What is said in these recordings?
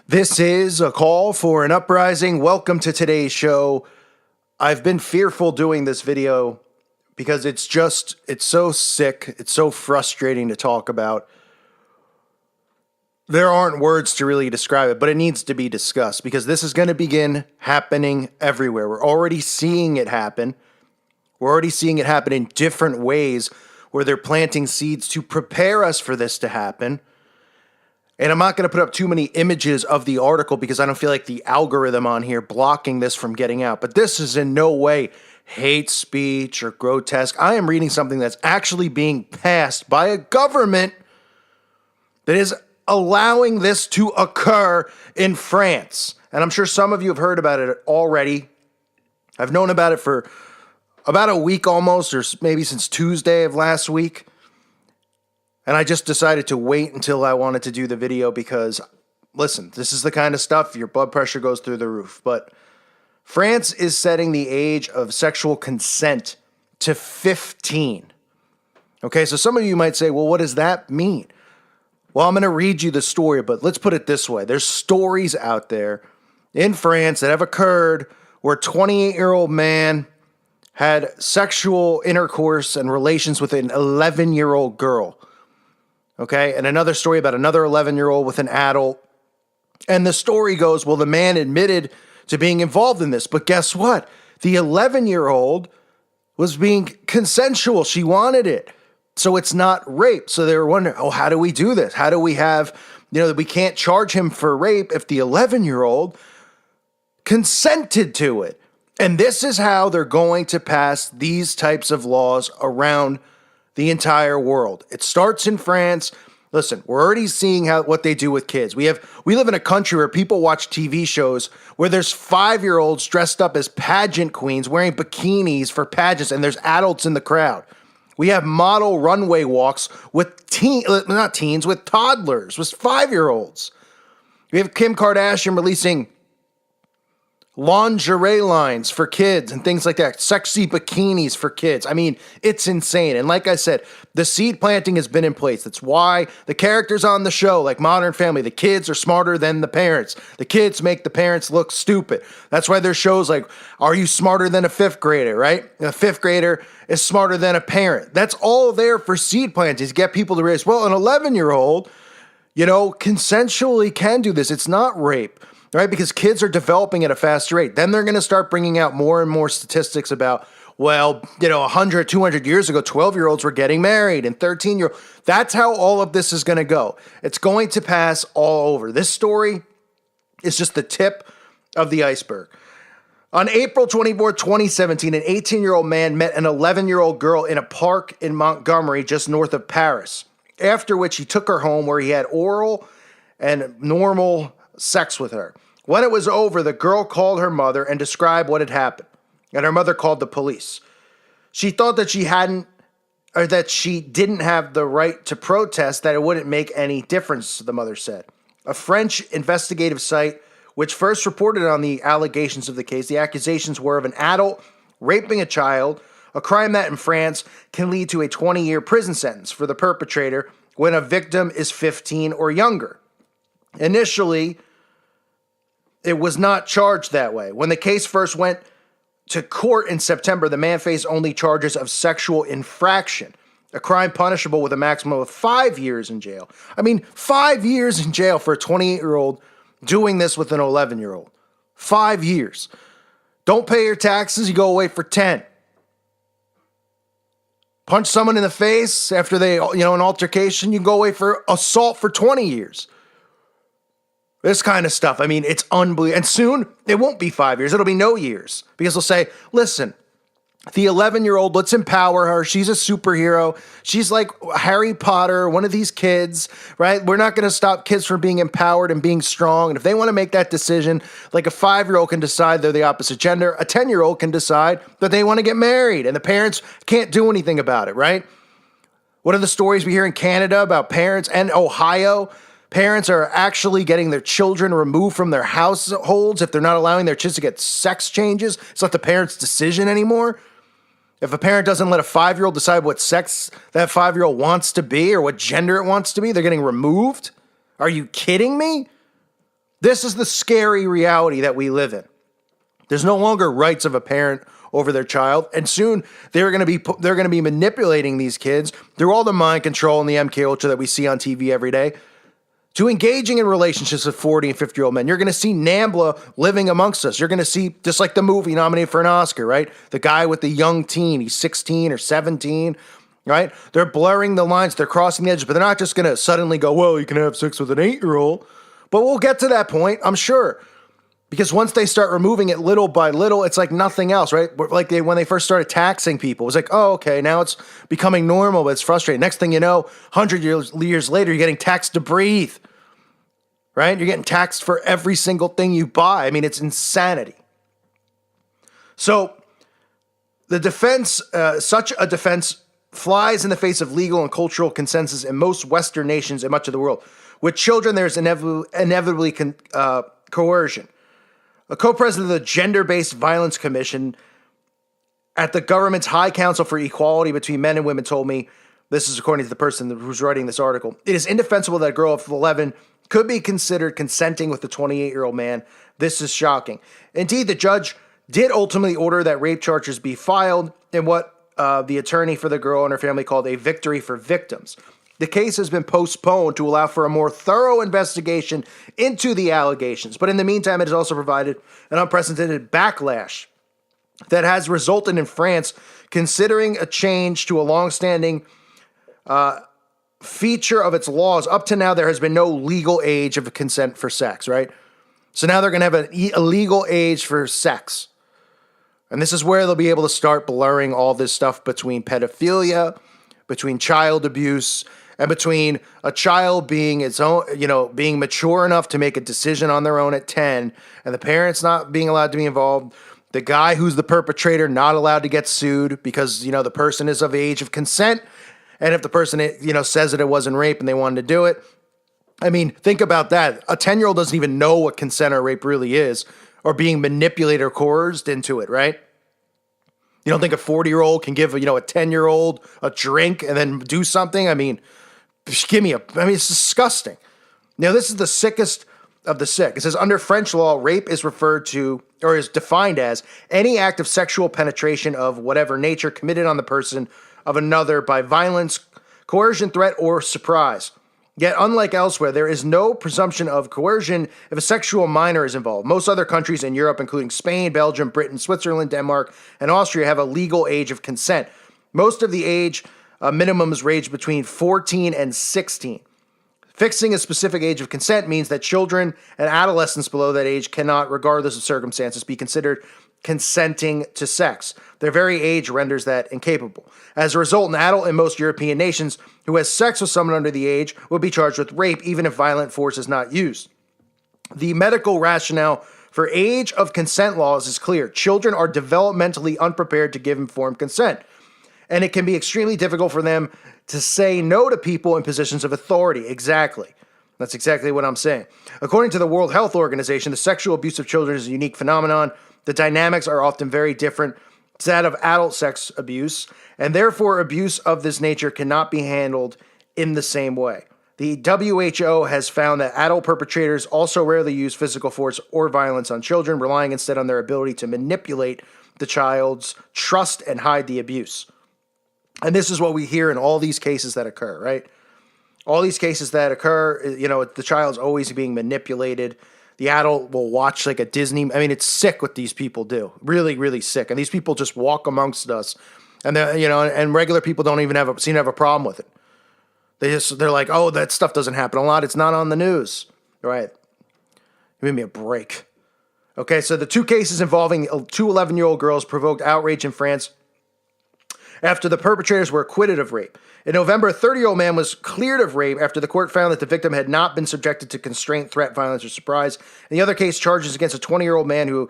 This is a call for an uprising. Welcome to today's show. I've been fearful doing this video because it's so sick. It's so frustrating to talk about. There aren't words to really describe it, but it needs to be discussed because this is going to begin happening everywhere. We're already seeing it happen. We're already seeing it happen in different ways where they're planting seeds to prepare us for this to happen. And I'm not going to put up too many images of the article because I don't feel like the algorithm on here blocking this from getting out. But this is in no way hate speech or grotesque. I am reading something that's actually being passed by a government that is allowing this to occur in France. And I'm sure some of you have heard about it already. I've known about it for about a week almost, or maybe since Tuesday of last week. And I just decided to wait until I wanted to do the video because, listen, this is the kind of stuff, your blood pressure goes through the roof. But France is setting the age of sexual consent to 15. Okay, so some of you might say, well, what does that mean? Well, I'm going to read you the story, but let's put it this way. There's stories out there in France that have occurred where a 28-year-old man had sexual intercourse and relations with an 11-year-old girl. Okay, and another story about another 11-year-old with an adult. And the story goes, well, the man admitted to being involved in this, but guess what? The 11-year-old was being consensual. She wanted it. So it's not rape. So they were wondering, oh, how do we do this? How do we have, that we can't charge him for rape if the 11-year-old consented to it? And this is how they're going to pass these types of laws around the entire world. It starts in France. Listen, we're already seeing what they do with kids. We live in a country where people watch TV shows where there's 5-year-olds dressed up as pageant queens wearing bikinis for pageants, and there's adults in the crowd. We have model runway walks with with toddlers, with 5-year-olds. We have Kim Kardashian releasing lingerie lines for kids and things like that, sexy bikinis for kids. I mean, it's insane. And like I said, the seed planting has been in place. That's why the characters on the show, like Modern Family, the kids are smarter than the parents. The kids make the parents look stupid. That's why there's shows like, Are You Smarter Than a Fifth Grader, right? A fifth grader is smarter than a parent. That's all there for seed planting, to get people to realize, well, an 11-year-old, consensually can do this. It's not rape. Right? Because kids are developing at a faster rate. Then they're going to start bringing out more and more statistics about, 100, 200 years ago, 12-year-olds were getting married and 13-year-olds. That's how all of this is going to go. It's going to pass all over. This story is just the tip of the iceberg. On April 24, 2017, an 18-year-old man met an 11-year-old girl in a park in Montgomery, just north of Paris, after which he took her home where he had oral and normal sex with her. When it was over, the girl called her mother and described what had happened, and her mother called the police. She thought that she didn't have the right to protest, that it wouldn't make any difference, the mother said. A French investigative site, which first reported on the allegations of the case, the accusations were of an adult raping a child, a crime that in France can lead to a 20-year prison sentence for the perpetrator when a victim is 15 or younger. Initially, it was not charged that way. When the case first went to court in September, the man faced only charges of sexual infraction, a crime punishable with a maximum of 5 years in jail. I mean, 5 years in jail for a 28-year-old doing this with an 11-year-old. 5 years. Don't pay your taxes, you go away for 10. Punch someone in the face after an altercation, you go away for assault for 20 years. This kind of stuff, I mean, it's unbelievable. And soon, it won't be 5 years. It'll be no years. Because they'll say, listen, the 11-year-old, let's empower her. She's a superhero. She's like Harry Potter, one of these kids, right? We're not going to stop kids from being empowered and being strong. And if they want to make that decision, like a 5-year-old can decide they're the opposite gender, a 10-year-old can decide that they want to get married. And the parents can't do anything about it, right? What are the stories we hear in Canada about parents and Ohio? Parents are actually getting their children removed from their households if they're not allowing their kids to get sex changes. It's not the parent's decision anymore. If a parent doesn't let a 5-year-old decide what sex that 5-year-old wants to be or what gender it wants to be, they're getting removed. Are you kidding me? This is the scary reality that we live in. There's no longer rights of a parent over their child, and soon they're going to be manipulating these kids through all the mind control and the MK Ultra that we see on TV every day to engaging in relationships with 40 and 50-year-old men. You're going to see NAMBLA living amongst us. You're going to see, just like the movie nominated for an Oscar, right? The guy with the young teen, he's 16 or 17, right? They're blurring the lines, they're crossing the edges, but they're not just going to suddenly go, well, you can have sex with an 8-year-old. But we'll get to that point, I'm sure. Because once they start removing it little by little, it's like nothing else, right? Like when they first started taxing people, it was like, oh, okay, now it's becoming normal, but it's frustrating. Next thing you know, 100 years later, you're getting taxed to breathe, right? You're getting taxed for every single thing you buy. I mean, it's insanity. So the defense, such a defense flies in the face of legal and cultural consensus in most Western nations and much of the world. With children, there's inevitably coercion. A co-president of the Gender-Based Violence Commission at the government's High Council for Equality Between Men and Women told me, this is according to the person who's writing this article, it is indefensible that a girl of 11 could be considered consenting with a 28-year-old man. This is shocking. Indeed, the judge did ultimately order that rape charges be filed in what the attorney for the girl and her family called a victory for victims. The case has been postponed to allow for a more thorough investigation into the allegations. But in the meantime, it has also provided an unprecedented backlash that has resulted in France considering a change to a longstanding feature of its laws. Up to now, there has been no legal age of consent for sex, right? So now they're going to have a legal age for sex. And this is where they'll be able to start blurring all this stuff between pedophilia, between child abuse, and between a child being its own, being mature enough to make a decision on their own at 10, and the parents not being allowed to be involved, the guy who's the perpetrator not allowed to get sued because, the person is of age of consent, and if the person, says that it wasn't rape and they wanted to do it. I mean, think about that. A 10-year-old doesn't even know what consent or rape really is, or being manipulated or coerced into it, right? You don't think a 40-year-old can give, a 10-year-old a drink and then do something? I mean, it's disgusting. Now, this is the sickest of the sick. It says, under French law, rape is referred to, or is defined as, any act of sexual penetration of whatever nature committed on the person of another by violence, coercion, threat, or surprise. Yet, unlike elsewhere, there is no presumption of coercion if a sexual minor is involved. Most other countries in Europe, including Spain, Belgium, Britain, Switzerland, Denmark, and Austria, have a legal age of consent. Most of the age minimums range between 14 and 16. Fixing a specific age of consent means that children and adolescents below that age cannot, regardless of circumstances, be considered consenting to sex. Their very age renders that incapable. As a result, an adult in most European nations who has sex with someone under the age would be charged with rape, even if violent force is not used. The medical rationale for age of consent laws is clear. Children are developmentally unprepared to give informed consent, and it can be extremely difficult for them to say no to people in positions of authority. Exactly. That's exactly what I'm saying. According to the World Health Organization, the sexual abuse of children is a unique phenomenon. The dynamics are often very different to that of adult sex abuse, and therefore abuse of this nature cannot be handled in the same way. The WHO has found that adult perpetrators also rarely use physical force or violence on children, relying instead on their ability to manipulate the child's trust and hide the abuse. And this is what we hear in all these cases that occur, right? All these cases that occur, the child's always being manipulated. The adult will watch like a Disney. I mean, it's sick what these people do. Really, really sick. And these people just walk amongst us, and and regular people don't even seem to have a problem with it. They're like, oh, that stuff doesn't happen a lot. It's not on the news, right? Give me a break. Okay, so the two cases involving two 11-year-old girls provoked outrage in France after the perpetrators were acquitted of rape. In November, a 30-year-old man was cleared of rape after the court found that the victim had not been subjected to constraint, threat, violence, or surprise. In the other case, charges against a 20-year-old man who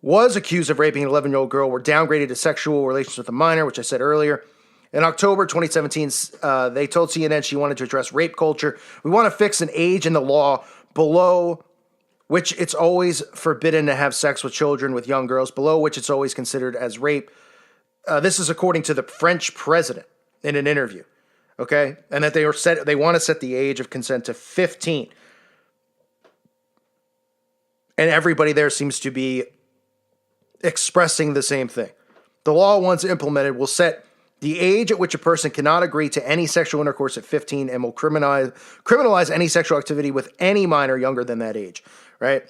was accused of raping an 11-year-old girl were downgraded to sexual relations with a minor, which I said earlier. In October 2017, they told CNN she wanted to address rape culture. We want to fix an age in the law below which it's always forbidden to have sex with children, with young girls, below which it's always considered as rape. This is according to the French president in an interview, okay? And that they want to set the age of consent to 15. and everybody there seems to be expressing the same thing. The law, once implemented, will set the age at which a person cannot agree to any sexual intercourse at 15 and will criminalize any sexual activity with any minor younger than that age, right?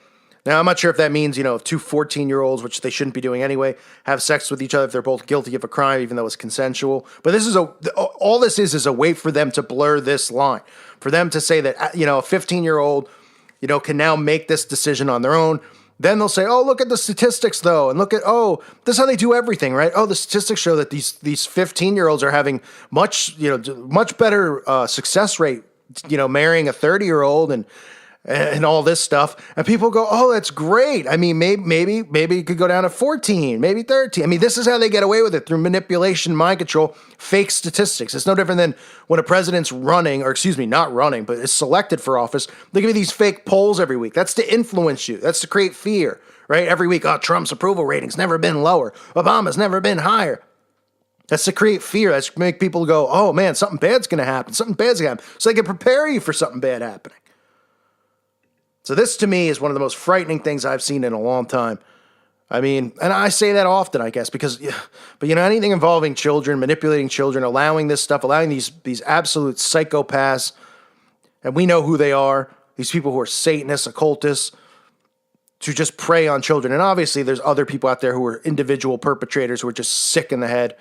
Now, I'm not sure if that means, if two 14-year-olds, which they shouldn't be doing anyway, have sex with each other if they're both guilty of a crime, even though it's consensual. But all this is a way for them to blur this line, for them to say that, a 15-year-old, can now make this decision on their own. Then they'll say, oh, look at the statistics, though, and look at, this is how they do everything, right? Oh, the statistics show that these 15-year-olds are having much better success rate, marrying a 30-year-old and all this stuff. And people go, oh, that's great. I mean, maybe it could go down to 14, maybe 13. I mean, this is how they get away with it, through manipulation, mind control, fake statistics. It's no different than when a president's not running, but is selected for office. They give you these fake polls every week. That's to influence you. That's to create fear, right? Every week, Trump's approval rating's never been lower. Obama's never been higher. That's to create fear. That's to make people go, oh, man, something bad's going to happen. Something bad's going to happen. So they can prepare you for something bad happening. So this, to me, is one of the most frightening things I've seen in a long time. I mean, and I say that often, I guess, but anything involving children, manipulating children, allowing this stuff, allowing these absolute psychopaths, and we know who they are, these people who are Satanists, occultists, to just prey on children. And obviously there's other people out there who are individual perpetrators who are just sick in the head.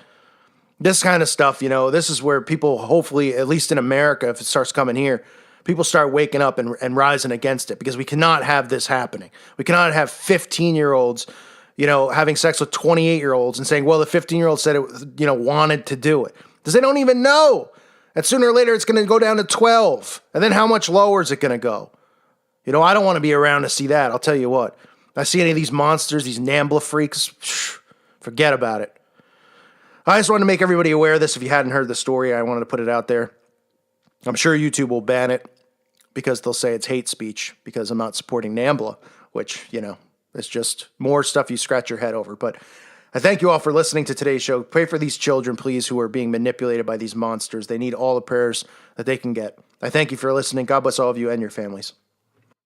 This kind of stuff, this is where people, hopefully, at least in America, if it starts coming here, people start waking up and rising against it, because we cannot have this happening. We cannot have 15-year-olds, having sex with 28-year-olds and saying, well, the 15-year-old said it, wanted to do it. Because they don't even know. And sooner or later, it's going to go down to 12. And then how much lower is it going to go? I don't want to be around to see that. I'll tell you what. I see any of these monsters, these NAMBLA freaks, forget about it. I just wanted to make everybody aware of this. If you hadn't heard the story, I wanted to put it out there. I'm sure YouTube will ban it because they'll say it's hate speech because I'm not supporting NAMBLA, which, is just more stuff you scratch your head over. But I thank you all for listening to today's show. Pray for these children, please, who are being manipulated by these monsters. They need all the prayers that they can get. I thank you for listening. God bless all of you and your families.